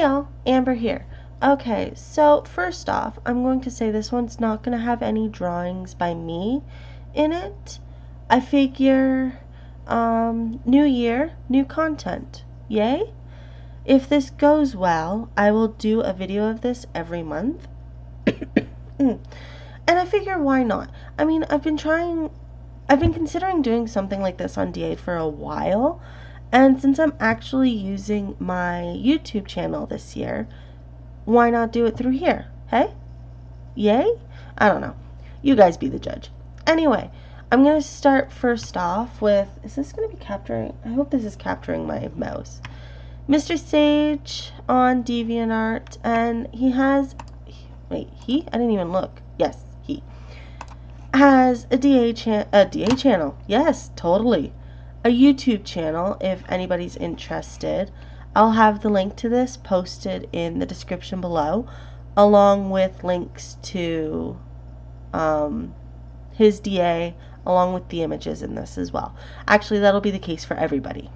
Hey all, Amber here. Okay, so first off, I'm going to say this one's not going to have any drawings by me in it. I figure, new year, new content. Yay? If this goes well, I will do a video of this every month. And I figure why not? I mean, I've been considering doing something like this on D8 for a while. And since I'm actually using my YouTube channel this year, why not do it through here? Hey? Yay? I don't know. You guys be the judge. Anyway, I'm going to start first off with, is this going to be capturing? I hope this is capturing my mouse. Mr. Sage on Deviant ART, and he has, wait, he? I didn't even look. Yes, he has a DA channel. Yes, totally. A YouTube channel if anybody's interested. I'll have the link to this posted in the description below, along with links to his DA, along with the images in this as well. Actually, that'll be the case for everybody.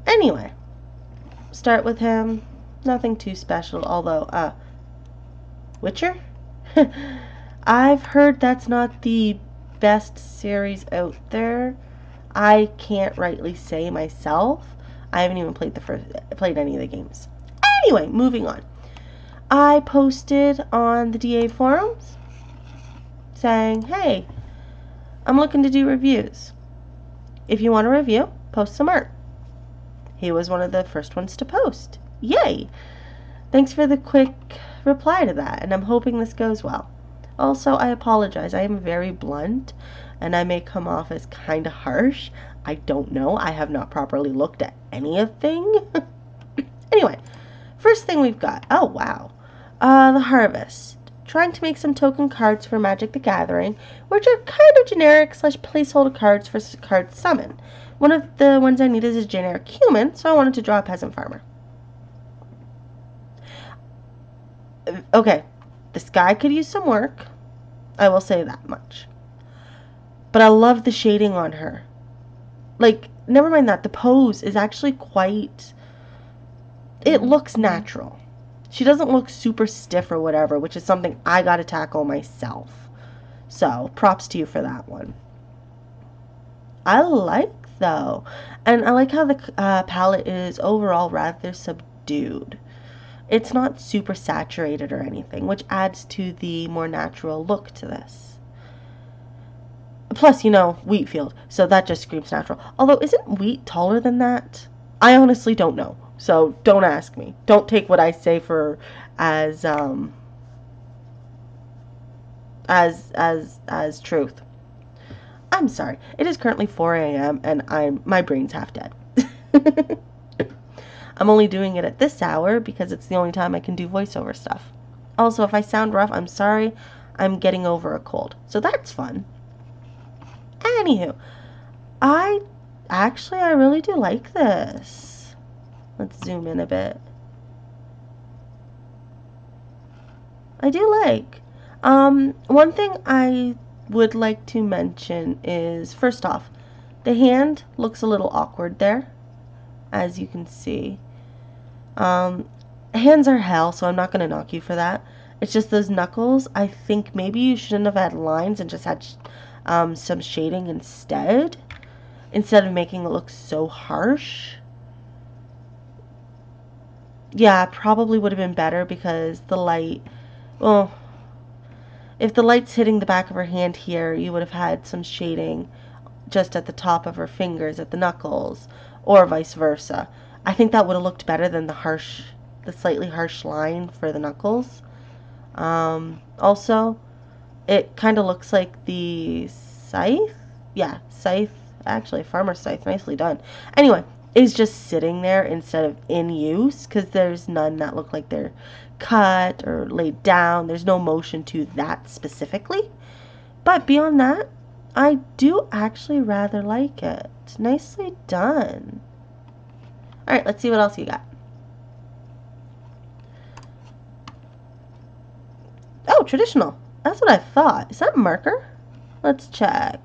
Anyway, start with him. Nothing too special, although, Witcher? I've heard that's not the best series out there. I can't rightly say myself. I haven't even played any of the games. Anyway, moving on. I posted on the DA forums saying, hey, I'm looking to do reviews. If you want a review, post some art. He was one of the first ones to post. Yay! Thanks for the quick reply to that, and I'm hoping this goes well. Also, I apologize. I am very blunt, and I may come off as kind of harsh. I don't know. I have not properly looked at anything. Anyway, first thing we've got. Oh, wow. The Harvest. Trying to make some token cards for Magic the Gathering, which are kind of generic / placeholder cards for cards summon. One of the ones I need is a generic human, so I wanted to draw a peasant farmer. Okay, this guy could use some work. I will say that much. But I love the shading on her. Like, never mind that. The pose is actually quite... It looks natural. She doesn't look super stiff or whatever, which is something I gotta tackle myself. So, props to you for that one. I like, though. And I like how the palette is overall rather subdued. It's not super saturated or anything, which adds to the more natural look to this. Plus, you know, wheat field, so that just screams natural. Although, isn't wheat taller than that? I honestly don't know, so don't ask me. Don't take what I say for as truth. I'm sorry. It is currently 4 a.m. and my brain's half dead. I'm only doing it at this hour because it's the only time I can do voiceover stuff. Also, if I sound rough, I'm sorry. I'm getting over a cold, so that's fun. Anywho, I really do like this. Let's zoom in a bit. I do like. One thing I would like to mention is, first off, the hand looks a little awkward there, as you can see. Hands are hell, so I'm not going to knock you for that. It's just those knuckles. I think maybe you shouldn't have had lines and just had some shading instead of making it look so harsh. Yeah, probably would have been better because the light, well, if the light's hitting the back of her hand here, you would have had some shading just at the top of her fingers, at the knuckles, or vice versa. I think that would have looked better than the slightly harsh line for the knuckles. Also, it kind of looks like the scythe. Yeah, scythe. Actually, farmer scythe. Nicely done. Anyway, is just sitting there instead of in use because there's none that look like they're cut or laid down. There's no motion to that specifically. But beyond that, I do actually rather like it. Nicely done. Alright, let's see what else you got. Oh, traditional. That's what I thought. Is that marker? Let's check.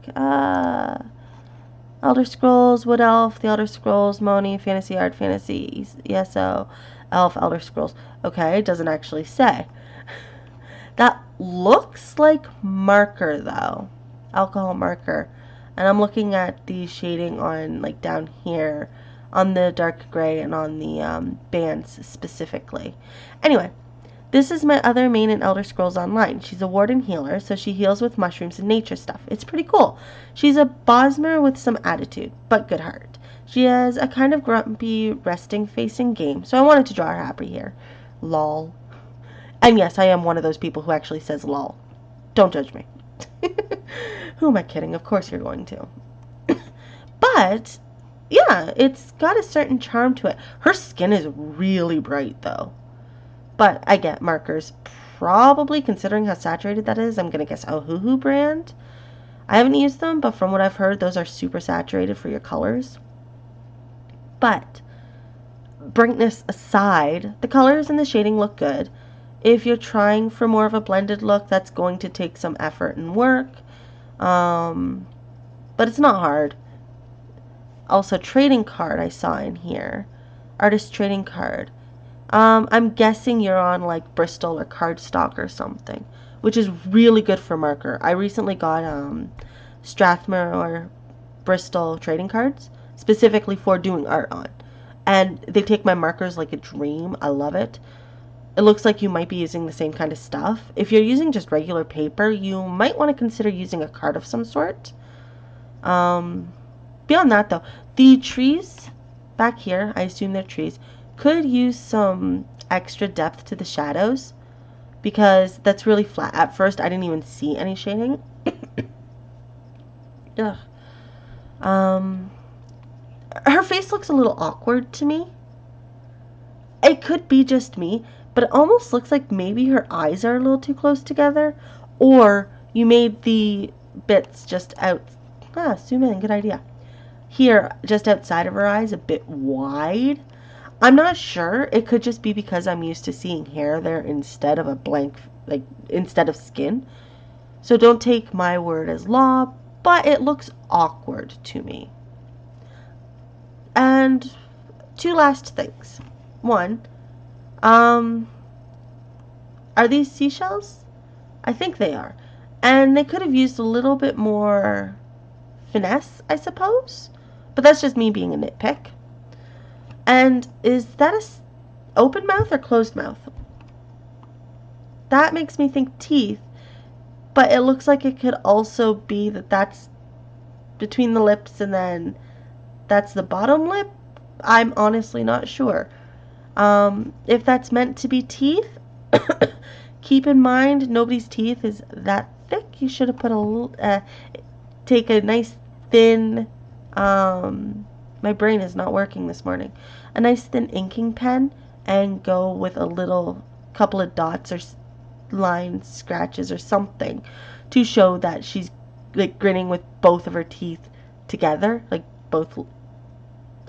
Elder Scrolls, Wood Elf, The Elder Scrolls, Moni, Fantasy Art, Fantasy, ESO, Elf, Elder Scrolls. Okay, it doesn't actually say. That looks like marker though. Alcohol marker. And I'm looking at the shading on like down here on the dark gray and on the bands specifically. Anyway, this is my other main in Elder Scrolls Online. She's a warden healer, so she heals with mushrooms and nature stuff. It's pretty cool. She's a Bosmer with some attitude, but good heart. She has a kind of grumpy, resting face in game, so I wanted to draw her happy here. Lol. And yes, I am one of those people who actually says lol. Don't judge me. Who am I kidding? Of course you're going to. But, yeah, it's got a certain charm to it. Her skin is really bright, though. But I get markers. Probably, considering how saturated that is, I'm going to guess Hwoah brand. I haven't used them, but from what I've heard, those are super saturated for your colors. But, brightness aside, the colors and the shading look good. If you're trying for more of a blended look, that's going to take some effort and work. But it's not hard. Also, trading card I saw in here. Artist trading card. I'm guessing you're on like Bristol or cardstock or something, which is really good for marker. I recently got Strathmore or Bristol trading cards specifically for doing art on. And they take my markers like a dream. I love it. It looks like you might be using the same kind of stuff. If you're using just regular paper, you might want to consider using a card of some sort. Beyond that, though, the trees back here, I assume they're trees, could use some extra depth to the shadows because that's really flat. At first, I didn't even see any shading. Ugh. Her face looks a little awkward to me. It could be just me, but it almost looks like maybe her eyes are a little too close together, or you made the bits just out. Zoom in, good idea. Here, just outside of her eyes, a bit wide. I'm not sure. It could just be because I'm used to seeing hair there instead of a blank, like, instead of skin. So don't take my word as law, but it looks awkward to me. And two last things. One, are these seashells? I think they are. And they could have used a little bit more finesse, I suppose. But that's just me being a nitpick. And is that a open mouth or closed mouth? That makes me think teeth. But it looks like it could also be that that's between the lips and then that's the bottom lip. I'm honestly not sure. If that's meant to be teeth, keep in mind nobody's teeth is that thick. You should have put a little, take a nice thin, my brain is not working this morning, a nice thin inking pen and go with a little couple of dots or lines, scratches or something to show that she's like grinning with both of her teeth together, like both,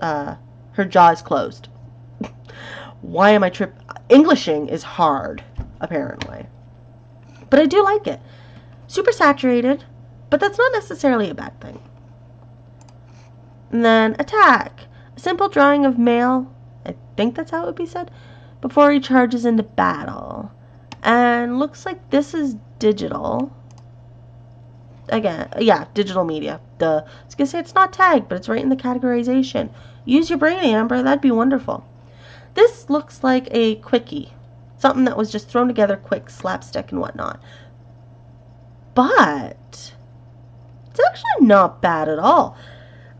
her jaw is closed. Why am I Englishing is hard, apparently. But I do like it. Super saturated, but that's not necessarily a bad thing. And then attack. A simple drawing of male, I think that's how it would be said, before he charges into battle. And looks like this is digital. Again, yeah, digital media. Duh. I was going to say it's not tagged, but it's right in the categorization. Use your brain, Amber. That'd be wonderful. This looks like a quickie. Something that was just thrown together quick, slapstick and whatnot. But it's actually not bad at all.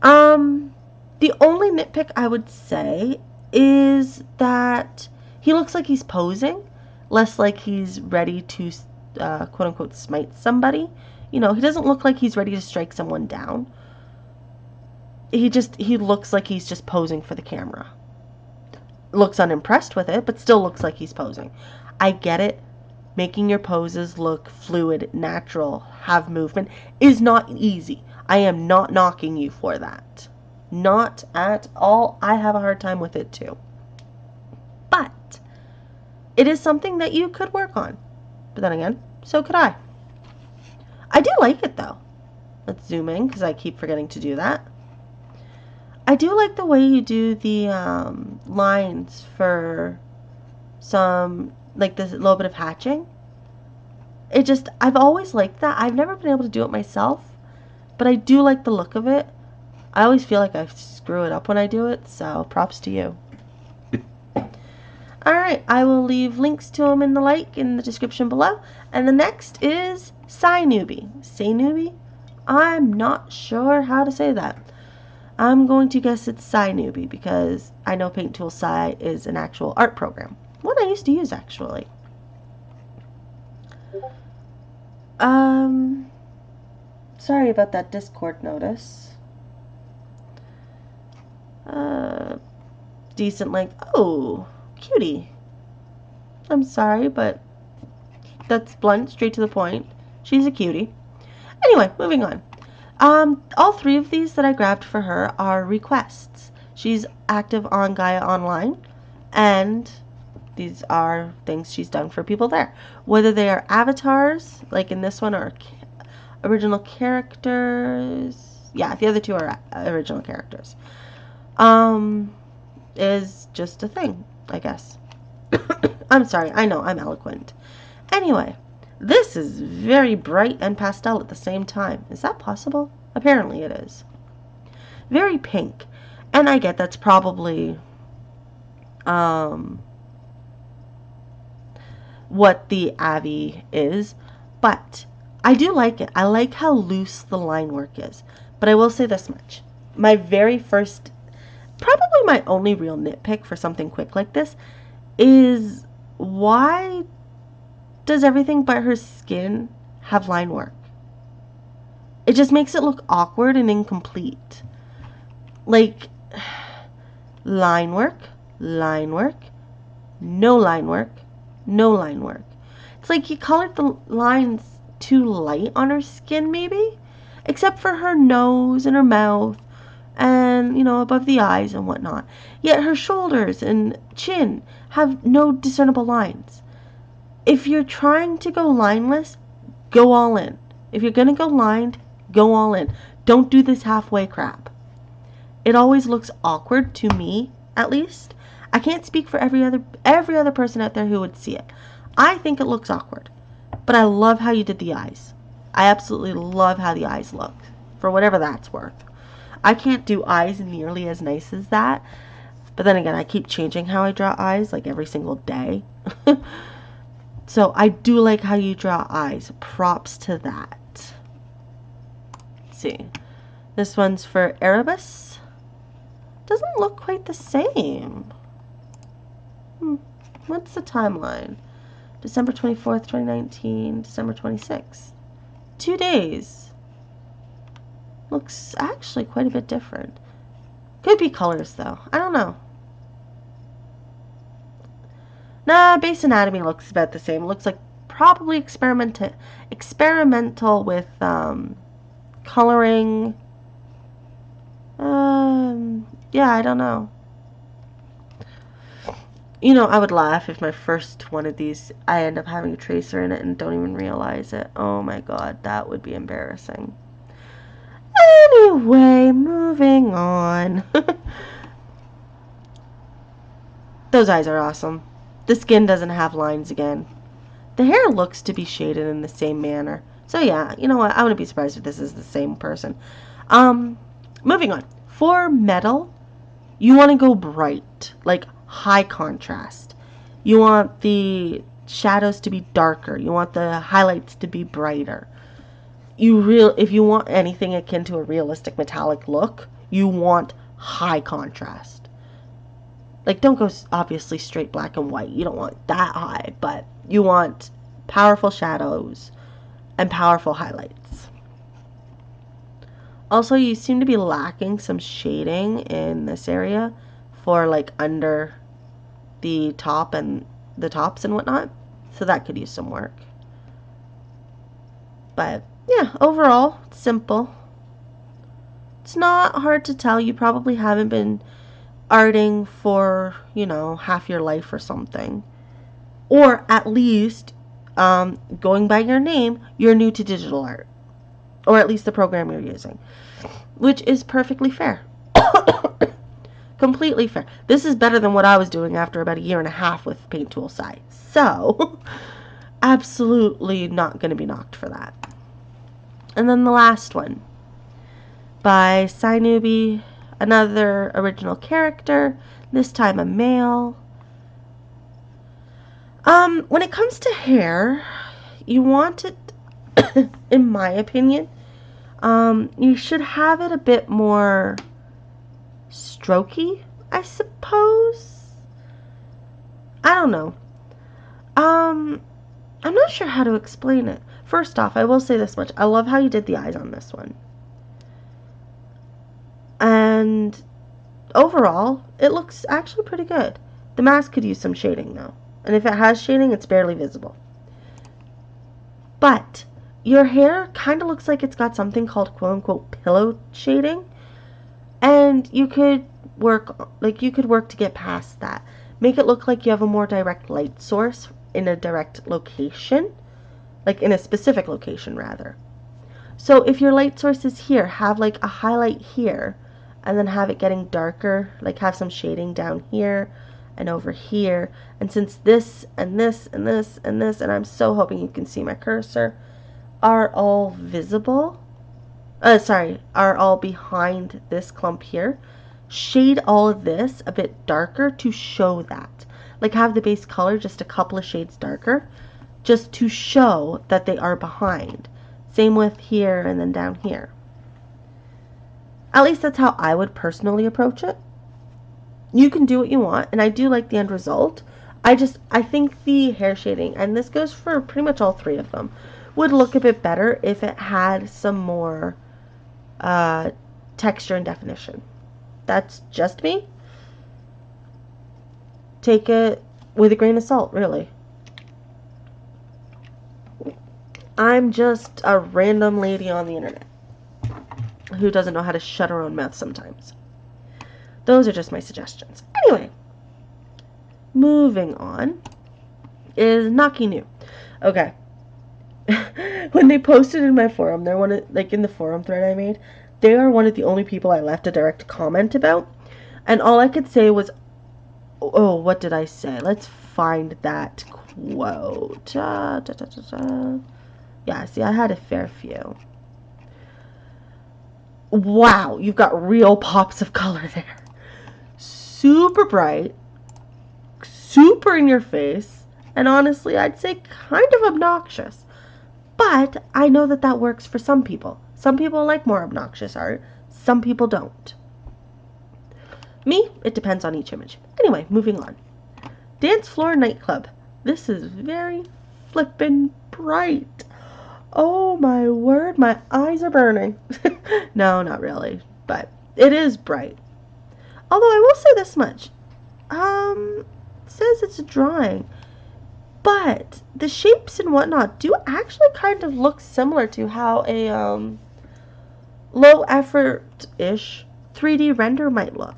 The only nitpick I would say is that he looks like he's posing, less like he's ready to, quote unquote, smite somebody. You know, he doesn't look like he's ready to strike someone down. He looks like he's just posing for the camera. Looks unimpressed with it, but still looks like he's posing. I get it. Making your poses look fluid, natural, have movement is not easy. I am not knocking you for that. Not at all. I have a hard time with it too. But it is something that you could work on. But then again, so could I. I do like it though. Let's zoom in because I keep forgetting to do that. I do like the way you do the lines for some, like this little bit of hatching. It just, I've always liked that. I've never been able to do it myself, but I do like the look of it. I always feel like I screw it up when I do it, so props to you. Alright, I will leave links to them in the description below. And the next is Hwoah Newbie. Say Newbie? I'm not sure how to say that. I'm going to guess it's Hwoah Newbie because I know Paint Tool Hwoah is an actual art program. One I used to use, actually. Sorry about that Discord notice. Decent length. Oh, cutie. I'm sorry, but that's blunt, straight to the point. She's a cutie. Anyway, moving on. All three of these that I grabbed for her are requests. She's active on Gaia Online, and these are things she's done for people there. Whether they are avatars, like in this one, or original characters. Yeah, the other two are original characters. Is just a thing, I guess. I'm sorry, I know, I'm eloquent. Anyway, this is very bright and pastel at the same time. Is that possible? Apparently it is. Very pink. And I get that's probably what the Avi is, but I do like it. I like how loose the line work is. But I will say this much. My very first, probably my only real nitpick for something quick like this is why does everything but her skin have line work? It just makes it look awkward and incomplete. Like, line work, no line work, no line work. It's like you colored the lines too light on her skin, maybe? Except for her nose and her mouth and, you know, above the eyes and whatnot. Yet her shoulders and chin have no discernible lines. If you're trying to go lineless, go all in. If you're going to go lined, go all in. Don't do this halfway crap. It always looks awkward to me, at least. I can't speak for every other person out there who would see it. I think it looks awkward. But I love how you did the eyes. I absolutely love how the eyes look, for whatever that's worth. I can't do eyes nearly as nice as that. But then again, I keep changing how I draw eyes like every single day. So I do like how you draw eyes. Props to that. Let's see. This one's for Erebus. Doesn't look quite the same. What's the timeline? December 24th, 2019, December 26th. 2 days. Looks actually quite a bit different. Could be colors though. I don't know. Nah, base anatomy looks about the same. It looks like probably experimental with coloring. Yeah, I don't know. You know, I would laugh if my first one of these, I end up having a tracer in it and don't even realize it. Oh my god, that would be embarrassing. Anyway, moving on. Those eyes are awesome. The skin doesn't have lines again. The hair looks to be shaded in the same manner. So yeah, you know what? I wouldn't be surprised if this is the same person. Moving on. For metal, you want to go bright, like high contrast. You want the shadows to be darker. You want the highlights to be brighter. If you want anything akin to a realistic metallic look, you want high contrast. Like, don't go obviously straight black and white. You don't want that high, but you want powerful shadows and powerful highlights. Also, you seem to be lacking some shading in this area for like under the top and the tops and whatnot. So that could use some work. But yeah, overall, it's simple. It's not hard to tell. You probably haven't been arting for, you know, half your life or something. Or at least, going by your name, you're new to digital art. Or at least the program you're using. Which is perfectly fair. Completely fair. This is better than what I was doing after about a year and a half with paint tool size. So, absolutely not going to be knocked for that. And then the last one by Hwoah Newbie, another original character, this time a male. When it comes to hair, you want it, in my opinion, you should have it a bit more strokey, I suppose. I don't know. I'm not sure how to explain it. First off, I will say this much. I love how you did the eyes on this one. And overall, it looks actually pretty good. The mask could use some shading though. And if it has shading, it's barely visible. But your hair kind of looks like it's got something called quote-unquote pillow shading. And you could work to get past that. Make it look like you have a more direct light source in a direct location. Like in a specific location, rather. So if your light source is here, have like a highlight here. And then have it getting darker. Like have some shading down here and over here. And since this and this and this and this, and I'm so hoping you can see my cursor, are all visible. Are all behind this clump here. Shade all of this a bit darker to show that. Like have the base color just a couple of shades darker, just to show that they are behind. Same with here and then down here. At least that's how I would personally approach it. You can do what you want, and I do like the end result. I think the hair shading, and this goes for pretty much all three of them, would look a bit better if it had some more texture and definition. That's just me. Take it with a grain of salt, really. I'm just a random lady on the internet who doesn't know how to shut her own mouth sometimes. Those are just my suggestions. Anyway, moving on is Naki New. Okay. When they posted in my forum, they're in the forum thread I made, they are one of the only people I left a direct comment about. And all I could say was, oh, what did I say? Let's find that quote. Yeah, see, I had a fair few. Wow, you've got real pops of color there. Super bright, super in your face, and honestly, I'd say kind of obnoxious. But I know that that works for some people. Some people like more obnoxious art, some people don't. Me, it depends on each image. Anyway, moving on. Dance Floor Nightclub. This is very flippin' bright. Oh my word, my eyes are burning. No, not really, but it is bright. Although I will say this much. It says it's a drawing, but the shapes and whatnot do actually kind of look similar to how a low effort-ish 3D render might look.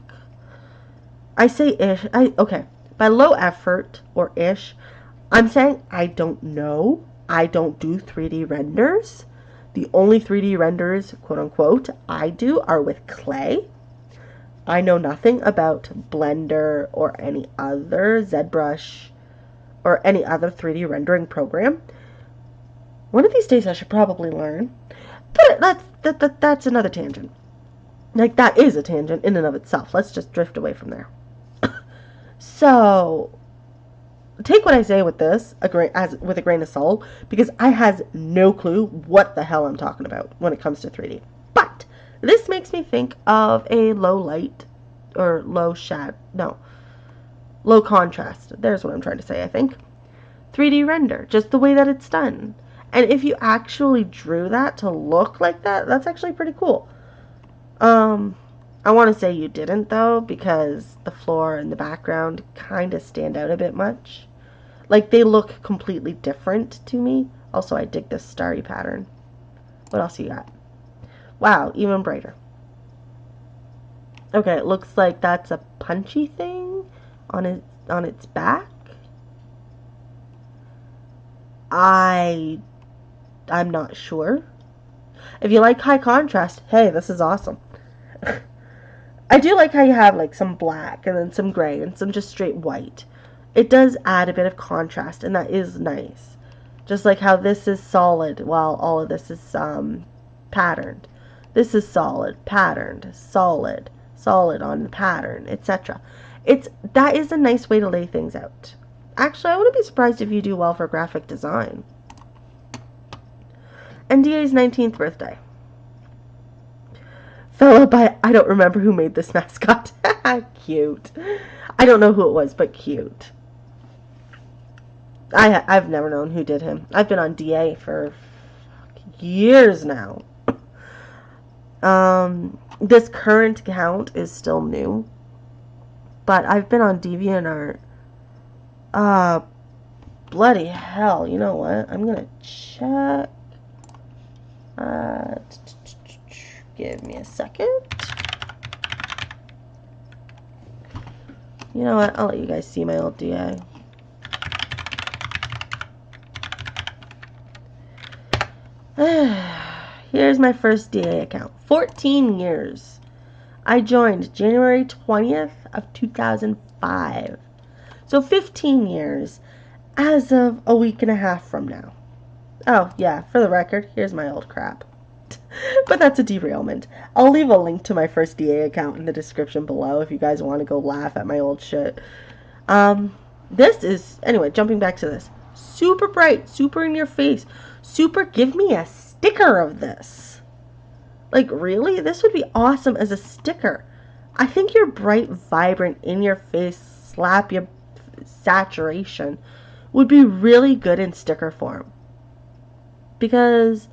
I say ish. Okay, by low effort or ish, I'm saying I don't know. I don't do 3D renders. The only 3D renders, quote unquote, I do are with clay. I know nothing about Blender or any other ZBrush or any other 3D rendering program. One of these days I should probably learn. But that's another tangent. Like, that is a tangent in and of itself. Let's just drift away from there. So, take what I say with this with a grain of salt, because I has no clue what the hell I'm talking about when it comes to 3D. But this makes me think of a low light or low contrast. There's what I'm trying to say, I think. 3D render, just the way that it's done. And if you actually drew that to look like that, that's actually pretty cool. I want to say you didn't, though, because the floor and the background kind of stand out a bit much. Like, they look completely different to me. Also, I dig this starry pattern. What else you got? Wow, even brighter. Okay, it looks like that's a punchy thing on its back. I'm not sure. If you like high contrast, hey, this is awesome. I do like how you have like some black and then some gray and some just straight white. It does add a bit of contrast, and that is nice. Just like how this is solid while all of this is patterned. This is solid, patterned, solid, solid on the pattern, etc. That is a nice way to lay things out. Actually, I wouldn't be surprised if you do well for graphic design. NDA's 19th birthday. Followed by, I don't remember who made this mascot. Cute. I don't know who it was, but cute. I've never known who did him. I've been on DA for years now. This current account is still new, but I've been on Deviant ART. Bloody hell! You know what? I'm gonna check. Give me a second. You know what? I'll let you guys see my old DA. Here's my first DA account. 14 years. I joined January 20th of 2005. So 15 years as of a week and a half from now. Oh, yeah, for the record, here's my old crap. But that's a derailment. I'll leave a link to my first DA account in the description below if you guys want to go laugh at my old shit. This is, anyway, jumping back to this. Super bright, super in your face, super give me a sticker of this. Like, really? This would be awesome as a sticker. I think your bright, vibrant, in your face, slap your saturation would be really good in sticker form. Because,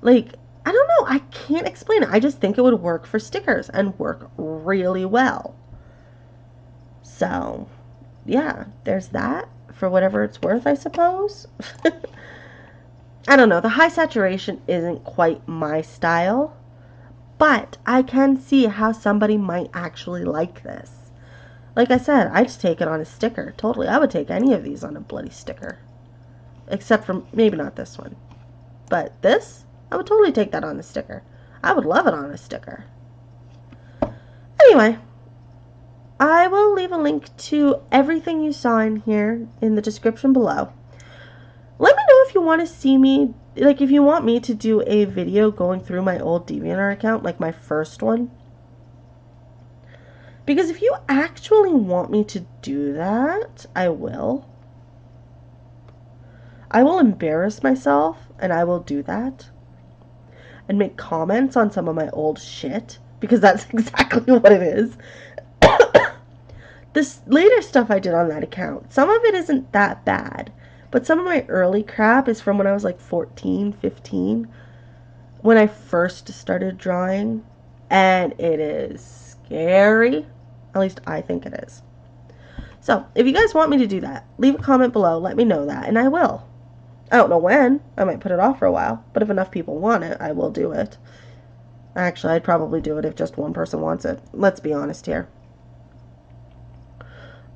like, I don't know, I can't explain it. I just think it would work for stickers and work really well. So, yeah, there's that for whatever it's worth, I suppose. I don't know, the high saturation isn't quite my style, but I can see how somebody might actually like this. Like I said, I'd just take it on a sticker. Totally, I would take any of these on a bloody sticker. Except for, maybe not this one. But this, I would totally take that on a sticker. I would love it on a sticker. Anyway, I will leave a link to everything you saw in here in the description below. Let me know if you want to see me, like if you want me to do a video going through my old DeviantArt account, like my first one. Because if you actually want me to do that, I will. I will embarrass myself, and I will do that. And make comments on some of my old shit, because that's exactly what it is. This later stuff I did on that account, some of it isn't that bad. But some of my early crap is from when I was like 14, 15. When I first started drawing. And it is scary. At least I think it is. So, if you guys want me to do that, leave a comment below, let me know that, and I will. I don't know when. I might put it off for a while. But if enough people want it, I will do it. Actually, I'd probably do it if just one person wants it. Let's be honest here.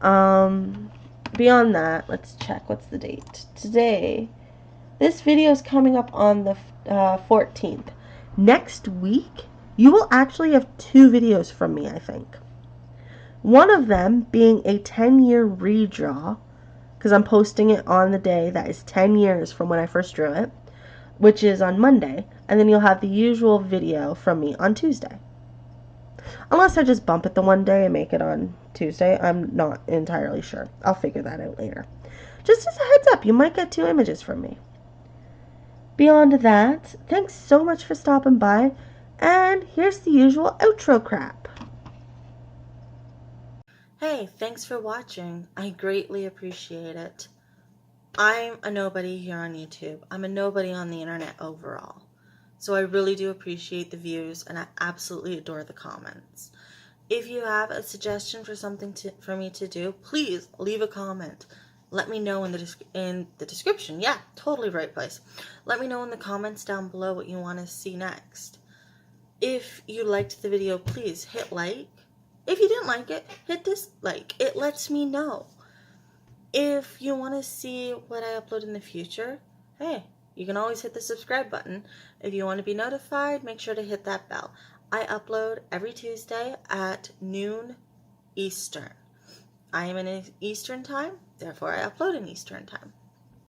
Beyond that, let's check. What's the date? Today, this video is coming up on the 14th. Next week, you will actually have 2 videos from me, I think. One of them being a 10-year redraw, because I'm posting it on the day that is 10 years from when I first drew it, which is on Monday, and then you'll have the usual video from me on Tuesday. Unless I just bump it the one day and make it on Tuesday. I'm not entirely sure. I'll figure that out later. Just as a heads up, you might get 2 images from me. Beyond that, thanks so much for stopping by, and here's the usual outro crap. Hey, thanks for watching. I greatly appreciate it. I'm a nobody here on YouTube. I'm a nobody on the internet overall. So I really do appreciate the views, and I absolutely adore the comments. If you have a suggestion for something for me to do, please leave a comment. Let me know in the description. Yeah, totally right place. Let me know in the comments down below what you want to see next. If you liked the video, please hit like. If you didn't like it, hit dislike. It lets me know. If you want to see what I upload in the future, hey, you can always hit the subscribe button. If you want to be notified, make sure to hit that bell. I upload every Tuesday at noon Eastern. I am in Eastern time, therefore I upload in Eastern time.